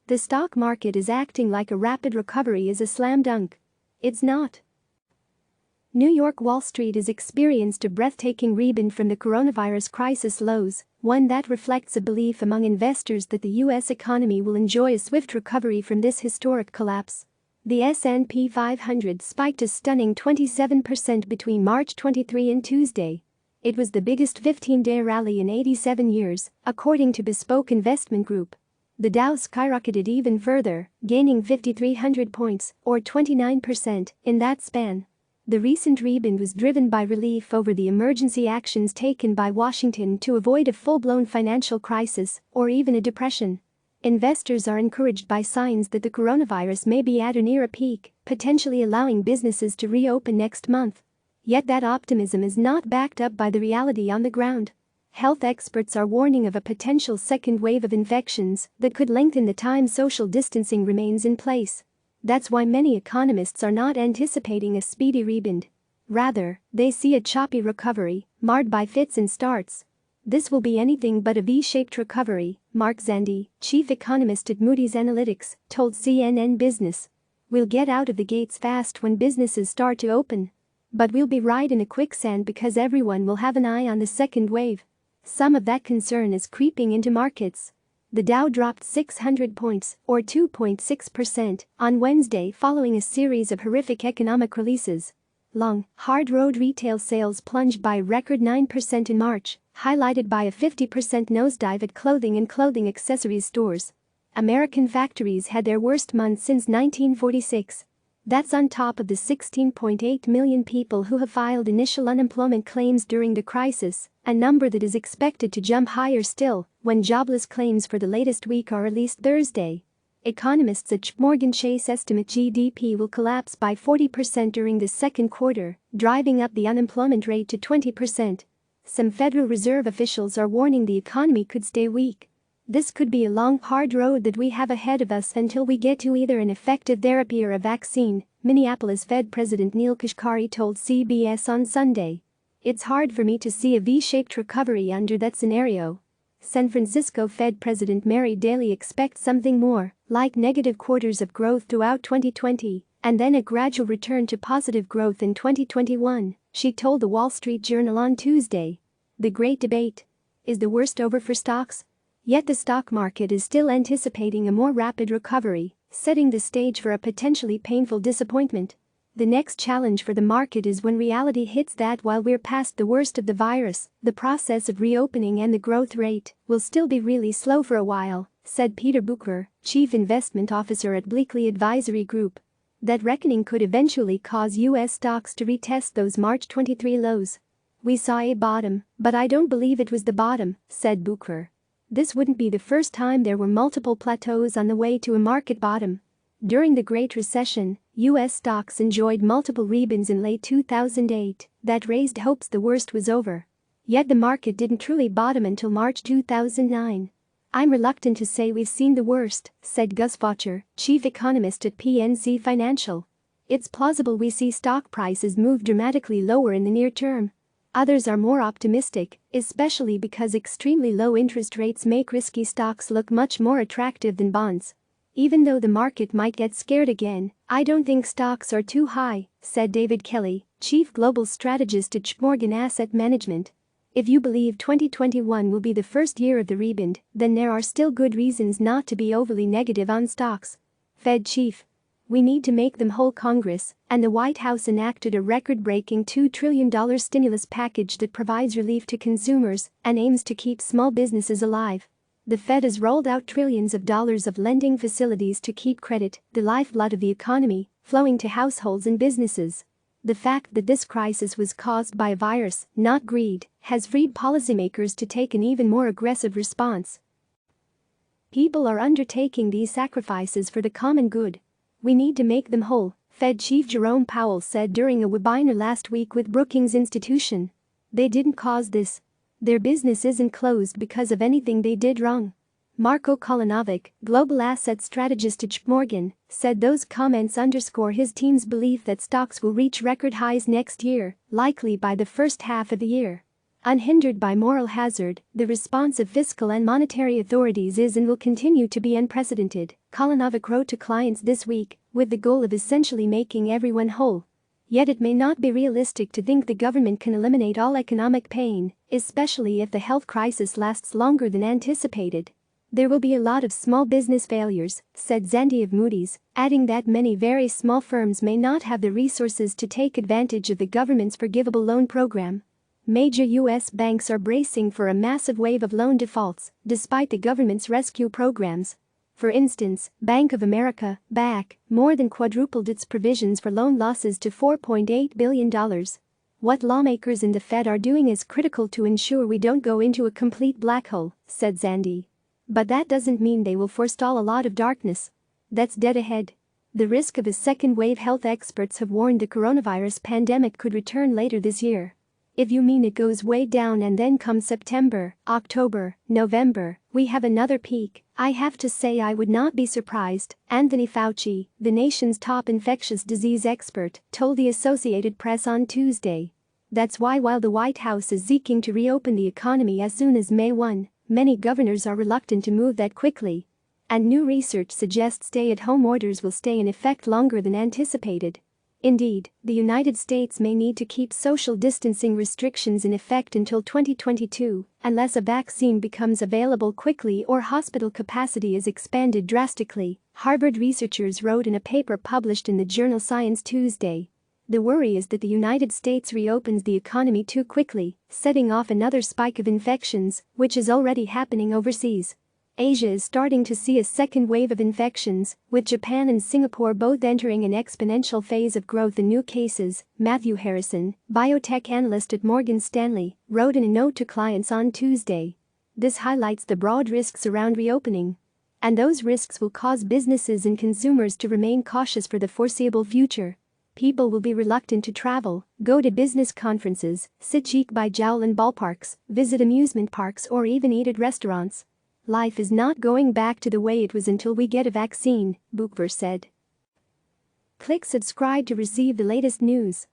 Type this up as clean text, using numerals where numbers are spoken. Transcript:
The stock market is acting like a rapid recovery is a slam dunk. It's not. New York Wall Street has experienced a breathtaking rebound from the coronavirus crisis lows, one that reflects a belief among investors that the U.S. economy will enjoy a swift recovery from this historic collapse. The S&P 500 spiked a stunning 27% between March 23 and Tuesday. It was the biggest 15-day rally in 87 years, according to Bespoke Investment Group. The Dow skyrocketed even further, gaining 5,300 points, or 29%, in that span. The recent rebound was driven by relief over the emergency actions taken by Washington to avoid a full-blown financial crisis or even a depression. Investors are encouraged by signs that the coronavirus may be at or near a peak, potentially allowing businesses to reopen next month. Yet that optimism is not backed up by the reality on the ground. Health experts are warning of a potential second wave of infections that could lengthen the time social distancing remains in place. That's why many economists are not anticipating a speedy rebound. Rather, they see a choppy recovery, marred by fits and starts. This will be anything but a V-shaped recovery, Mark Zandi, chief economist at Moody's Analytics, told CNN Business. We'll get out of the gates fast when businesses start to open. But we'll be right in a quicksand because everyone will have an eye on the second wave. Some of that concern is creeping into markets. The Dow dropped 600 points, or 2.6%, on Wednesday following a series of horrific economic releases. Long, hard road retail sales plunged by a record 9% in March, highlighted by a 50% nosedive at clothing and clothing accessories stores. American factories had their worst month since 1946. That's on top of the 16.8 million people who have filed initial unemployment claims during the crisis, a number that is expected to jump higher still when jobless claims for the latest week are released Thursday. Economists at JPMorgan Chase estimate GDP will collapse by 40% during the second quarter, driving up the unemployment rate to 20%. Some Federal Reserve officials are warning the economy could stay weak. This could be a long, hard road that we have ahead of us until we get to either an effective therapy or a vaccine, Minneapolis Fed President Neel Kashkari told CBS on Sunday. It's hard for me to see a V-shaped recovery under that scenario. San Francisco Fed President Mary Daly expects something more, like negative quarters of growth throughout 2020, and then a gradual return to positive growth in 2021, she told the Wall Street Journal on Tuesday. The great debate. Is the worst over for stocks? Yet the stock market is still anticipating a more rapid recovery, setting the stage for a potentially painful disappointment. The next challenge for the market is when reality hits that while we're past the worst of the virus, the process of reopening and the growth rate will still be really slow for a while, said Peter Bucher, chief investment officer at Bleakley Advisory Group. That reckoning could eventually cause U.S. stocks to retest those March 23 lows. We saw a bottom, but I don't believe it was the bottom, said Bucher. This wouldn't be the first time there were multiple plateaus on the way to a market bottom. During the Great Recession, U.S. stocks enjoyed multiple rebounds in late 2008 that raised hopes the worst was over. Yet the market didn't truly bottom until March 2009. I'm reluctant to say we've seen the worst, said Gus Faucher, chief economist at PNC Financial. It's plausible we see stock prices move dramatically lower in the near term. Others are more optimistic, especially because extremely low interest rates make risky stocks look much more attractive than bonds. Even though the market might get scared again, I don't think stocks are too high, said David Kelly, chief global strategist at JPMorgan Asset Management. If you believe 2021 will be the first year of the rebound, then there are still good reasons not to be overly negative on stocks. Fed chief. We need to make them whole. Congress and the White House enacted a record-breaking $2 trillion stimulus package that provides relief to consumers and aims to keep small businesses alive. The Fed has rolled out trillions of dollars of lending facilities to keep credit, the lifeblood of the economy, flowing to households and businesses. The fact that this crisis was caused by a virus, not greed, has freed policymakers to take an even more aggressive response. People are undertaking these sacrifices for the common good. We need to make them whole, Fed Chief Jerome Powell said during a webinar last week with Brookings Institution. They didn't cause this. Their business isn't closed because of anything they did wrong. Marko Kolanovic, global asset strategist at JPMorgan, said those comments underscore his team's belief that stocks will reach record highs next year, likely by the first half of the year. Unhindered by moral hazard, the response of fiscal and monetary authorities is and will continue to be unprecedented, Kolanovic wrote to clients this week, with the goal of essentially making everyone whole. Yet it may not be realistic to think the government can eliminate all economic pain, especially if the health crisis lasts longer than anticipated. There will be a lot of small business failures, said Zandi of Moody's, adding that many very small firms may not have the resources to take advantage of the government's forgivable loan program. Major U.S. banks are bracing for a massive wave of loan defaults, despite the government's rescue programs. For instance, Bank of America, BAC, more than quadrupled its provisions for loan losses to $4.8 billion. What lawmakers in the Fed are doing is critical to ensure we don't go into a complete black hole, said Zandi. But that doesn't mean they will forestall a lot of darkness. That's dead ahead. The risk of a second wave. Health experts have warned the coronavirus pandemic could return later this year. If you mean it goes way down and then come September, October, November, we have another peak, I have to say I would not be surprised, Anthony Fauci, the nation's top infectious disease expert, told the Associated Press on Tuesday. That's why while the White House is seeking to reopen the economy as soon as May 1, many governors are reluctant to move that quickly. And new research suggests stay-at-home orders will stay in effect longer than anticipated. Indeed, the United States may need to keep social distancing restrictions in effect until 2022, unless a vaccine becomes available quickly or hospital capacity is expanded drastically, Harvard researchers wrote in a paper published in the journal Science Tuesday. The worry is that the United States reopens the economy too quickly, setting off another spike of infections, which is already happening overseas. Asia is starting to see a second wave of infections, with Japan and Singapore both entering an exponential phase of growth in new cases, Matthew Harrison, biotech analyst at Morgan Stanley, wrote in a note to clients on Tuesday. This highlights the broad risks around reopening. And those risks will cause businesses and consumers to remain cautious for the foreseeable future. People will be reluctant to travel, go to business conferences, sit cheek by jowl in ballparks, visit amusement parks or even eat at restaurants. Life is not going back to the way it was until we get a vaccine, Buchver said. Click subscribe to receive the latest news.